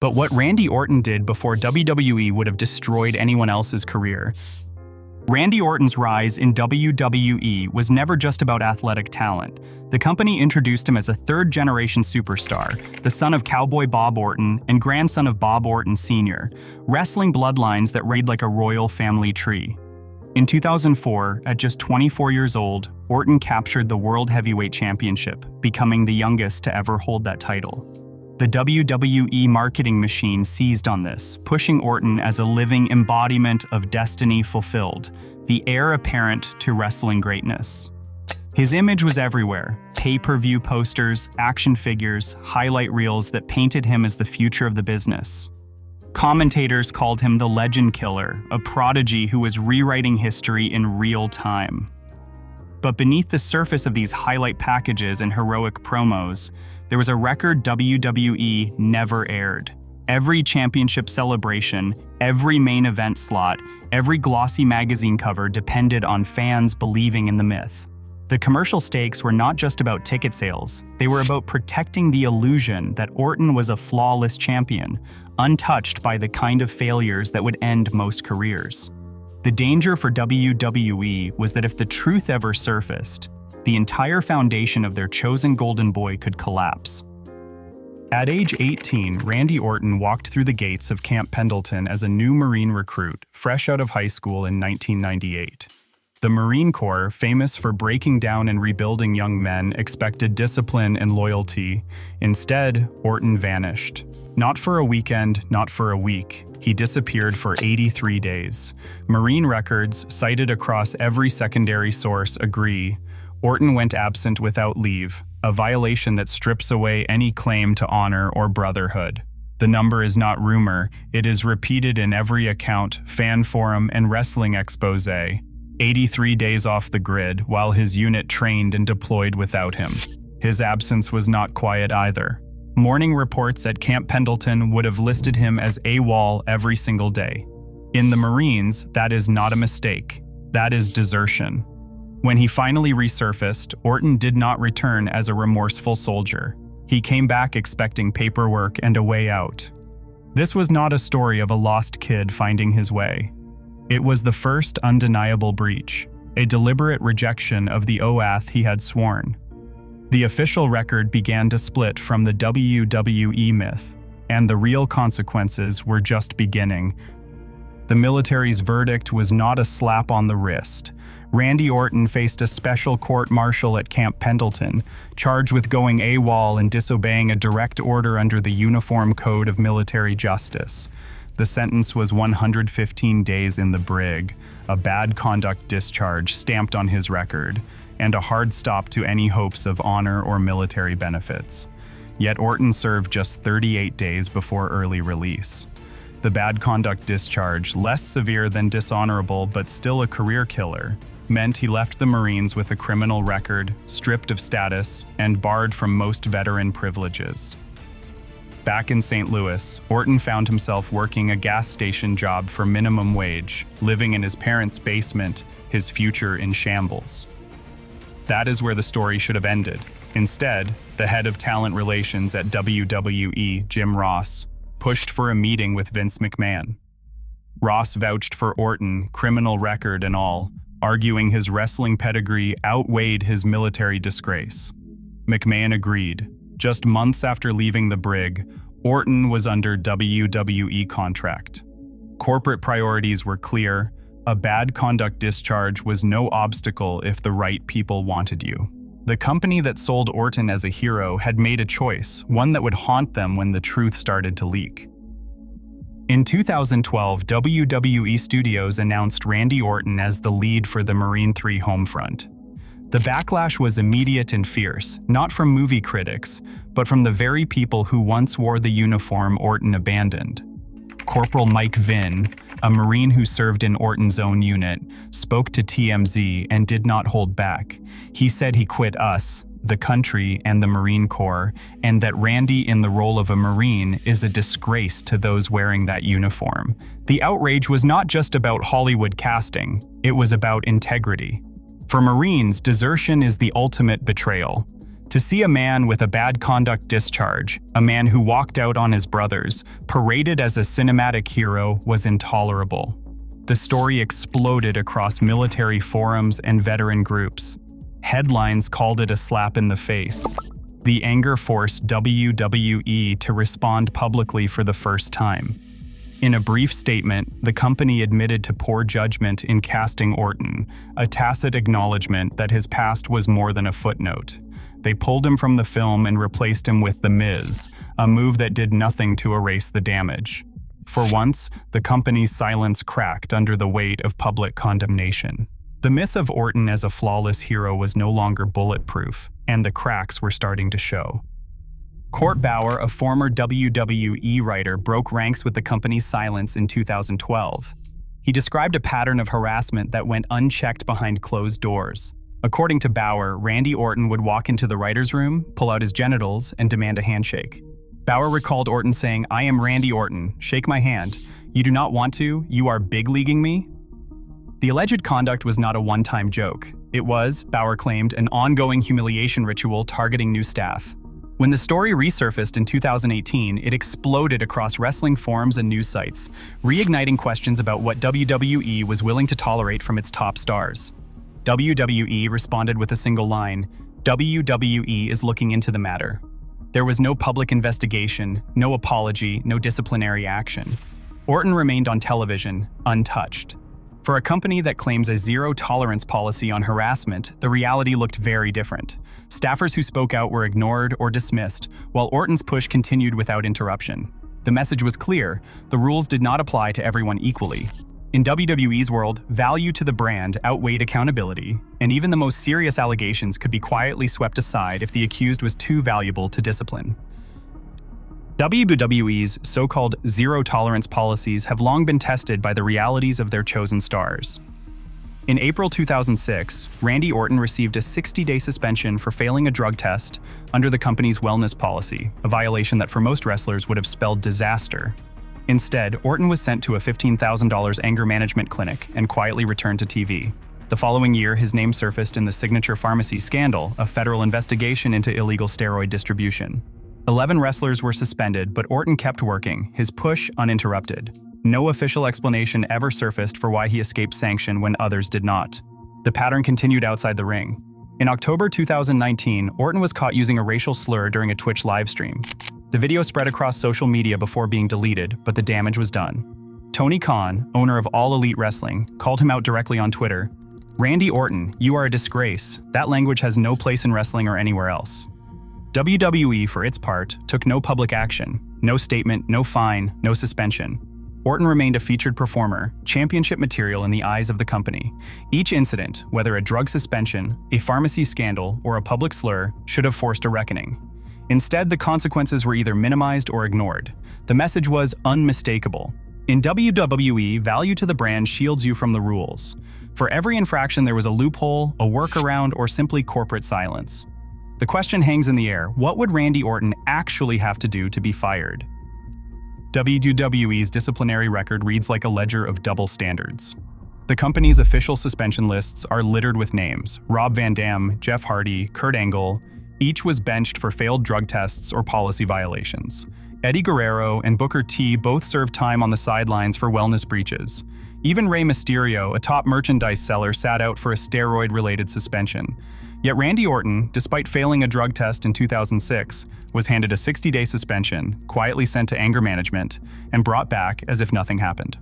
But what Randy Orton did before WWE would have destroyed anyone else's career. Randy Orton's rise in WWE was never just about athletic talent. The company introduced him as a third-generation superstar, the son of Cowboy Bob Orton and grandson of Bob Orton Sr., wrestling bloodlines that raid like a royal family tree. In 2004, at just 24 years old, Orton captured the World Heavyweight Championship, becoming the youngest to ever hold that title. The WWE marketing machine seized on this, pushing Orton as a living embodiment of destiny fulfilled, the heir apparent to wrestling greatness. His image was everywhere: pay-per-view posters, action figures, highlight reels that painted him as the future of the business. Commentators called him the Legend Killer, a prodigy who was rewriting history in real time. But beneath the surface of these highlight packages and heroic promos, there was a record WWE never aired. Every championship celebration, every main event slot, every glossy magazine cover depended on fans believing in the myth. The commercial stakes were not just about ticket sales, they were about protecting the illusion that Orton was a flawless champion, untouched by the kind of failures that would end most careers. The danger for WWE was that if the truth ever surfaced, the entire foundation of their chosen golden boy could collapse. At age 18, Randy Orton walked through the gates of Camp Pendleton as a new Marine recruit, fresh out of high school in 1998. The Marine Corps, famous for breaking down and rebuilding young men, expected discipline and loyalty. Instead, Orton vanished. Not for a weekend, not for a week. He disappeared for 83 days. Marine records, cited across every secondary source, agree. Orton went absent without leave, a violation that strips away any claim to honor or brotherhood. The number is not rumor, it is repeated in every account, fan forum, and wrestling expose. 83 days off the grid, while his unit trained and deployed without him. His absence was not quiet either. Morning reports at Camp Pendleton would have listed him as AWOL every single day. In the Marines, that is not a mistake. That is desertion. When he finally resurfaced, Orton did not return as a remorseful soldier. He came back expecting paperwork and a way out. This was not a story of a lost kid finding his way. It was the first undeniable breach, a deliberate rejection of the oath he had sworn. The official record began to split from the WWE myth, and the real consequences were just beginning. The military's verdict was not a slap on the wrist. Randy Orton faced a special court-martial at Camp Pendleton, charged with going AWOL and disobeying a direct order under the Uniform Code of Military Justice. The sentence was 115 days in the brig, a bad conduct discharge stamped on his record, and a hard stop to any hopes of honor or military benefits. Yet Orton served just 38 days before early release. The bad conduct discharge, less severe than dishonorable but still a career killer, meant he left the Marines with a criminal record, stripped of status, and barred from most veteran privileges. Back in St. Louis, Orton found himself working a gas station job for minimum wage, living in his parents' basement, his future in shambles. That is where the story should have ended. Instead, the head of talent relations at WWE, Jim Ross, pushed for a meeting with Vince McMahon. Ross vouched for Orton, criminal record and all, arguing his wrestling pedigree outweighed his military disgrace. McMahon agreed. Just months after leaving the brig, Orton was under WWE contract. Corporate priorities were clear. A bad conduct discharge was no obstacle if the right people wanted you. The company that sold Orton as a hero had made a choice, one that would haunt them when the truth started to leak. In 2012, WWE Studios announced Randy Orton as the lead for the Marine 3 Homefront. The backlash was immediate and fierce, not from movie critics, but from the very people who once wore the uniform Orton abandoned. Corporal Mike Vinn, a Marine who served in Orton's own unit, spoke to TMZ and did not hold back. He said he quit us, the country, and the Marine Corps, and that Randy in the role of a Marine is a disgrace to those wearing that uniform. The outrage was not just about Hollywood casting, it was about integrity. For Marines, desertion is the ultimate betrayal. To see a man with a bad conduct discharge, a man who walked out on his brothers, paraded as a cinematic hero, was intolerable. The story exploded across military forums and veteran groups. Headlines called it a slap in the face. The anger forced WWE to respond publicly for the first time. In a brief statement, the company admitted to poor judgment in casting Orton, a tacit acknowledgement that his past was more than a footnote. They pulled him from the film and replaced him with The Miz, a move that did nothing to erase the damage. For once, the company's silence cracked under the weight of public condemnation. The myth of Orton as a flawless hero was no longer bulletproof, and the cracks were starting to show. Court Bauer, a former WWE writer, broke ranks with the company's silence in 2012. He described a pattern of harassment that went unchecked behind closed doors. According to Bauer, Randy Orton would walk into the writer's room, pull out his genitals, and demand a handshake. Bauer recalled Orton saying, "I am Randy Orton. Shake my hand. You do not want to? You are big-leaguing me?" The alleged conduct was not a one-time joke. It was, Bauer claimed, an ongoing humiliation ritual targeting new staff. When the story resurfaced in 2018, it exploded across wrestling forums and news sites, reigniting questions about what WWE was willing to tolerate from its top stars. WWE responded with a single line, "WWE is looking into the matter." There was no public investigation, no apology, no disciplinary action. Orton remained on television, untouched. For a company that claims a zero-tolerance policy on harassment, the reality looked very different. Staffers who spoke out were ignored or dismissed, while Orton's push continued without interruption. The message was clear: the rules did not apply to everyone equally. In WWE's world, value to the brand outweighed accountability, and even the most serious allegations could be quietly swept aside if the accused was too valuable to discipline. WWE's so-called zero-tolerance policies have long been tested by the realities of their chosen stars. In April 2006, Randy Orton received a 60-day suspension for failing a drug test under the company's wellness policy, a violation that for most wrestlers would have spelled disaster. Instead, Orton was sent to a $15,000 anger management clinic and quietly returned to TV. The following year, his name surfaced in the Signature Pharmacy scandal, a federal investigation into illegal steroid distribution. 11 wrestlers were suspended, but Orton kept working, his push uninterrupted. No official explanation ever surfaced for why he escaped sanction when others did not. The pattern continued outside the ring. In October 2019, Orton was caught using a racial slur during a Twitch livestream. The video spread across social media before being deleted, but the damage was done. Tony Khan, owner of All Elite Wrestling, called him out directly on Twitter. "Randy Orton, you are a disgrace. That language has no place in wrestling or anywhere else." WWE, for its part, took no public action. No statement, no fine, no suspension. Orton remained a featured performer, championship material in the eyes of the company. Each incident, whether a drug suspension, a pharmacy scandal, or a public slur, should have forced a reckoning. Instead, the consequences were either minimized or ignored. The message was unmistakable. In WWE, value to the brand shields you from the rules. For every infraction, there was a loophole, a workaround, or simply corporate silence. The question hangs in the air: what would Randy Orton actually have to do to be fired? WWE's disciplinary record reads like a ledger of double standards. The company's official suspension lists are littered with names: Rob Van Dam, Jeff Hardy, Kurt Angle. Each was benched for failed drug tests or policy violations. Eddie Guerrero and Booker T both served time on the sidelines for wellness breaches. Even Rey Mysterio, a top merchandise seller, sat out for a steroid-related suspension. Yet Randy Orton, despite failing a drug test in 2006, was handed a 60-day suspension, quietly sent to anger management, and brought back as if nothing happened.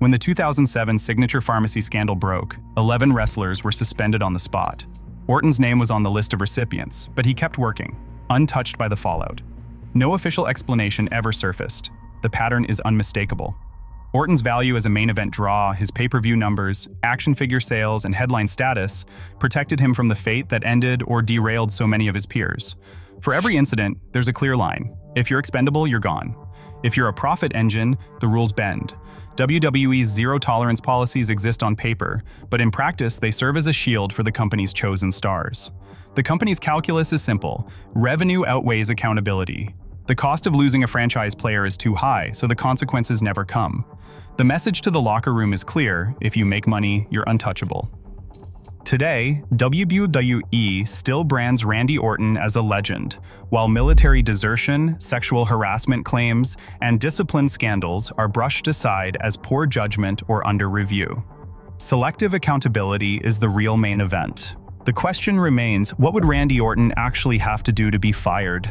When the 2007 Signature Pharmacy scandal broke, 11 wrestlers were suspended on the spot. Orton's name was on the list of recipients, but he kept working, untouched by the fallout. No official explanation ever surfaced. The pattern is unmistakable. Orton's value as a main event draw, his pay-per-view numbers, action figure sales, and headline status protected him from the fate that ended or derailed so many of his peers. For every incident, there's a clear line. If you're expendable, you're gone. If you're a profit engine, the rules bend. WWE's zero-tolerance policies exist on paper, but in practice, they serve as a shield for the company's chosen stars. The company's calculus is simple: revenue outweighs accountability. The cost of losing a franchise player is too high, so the consequences never come. The message to the locker room is clear: if you make money, you're untouchable. Today, WWE still brands Randy Orton as a legend, while military desertion, sexual harassment claims, and discipline scandals are brushed aside as poor judgment or under review. Selective accountability is the real main event. The question remains, what would Randy Orton actually have to do to be fired?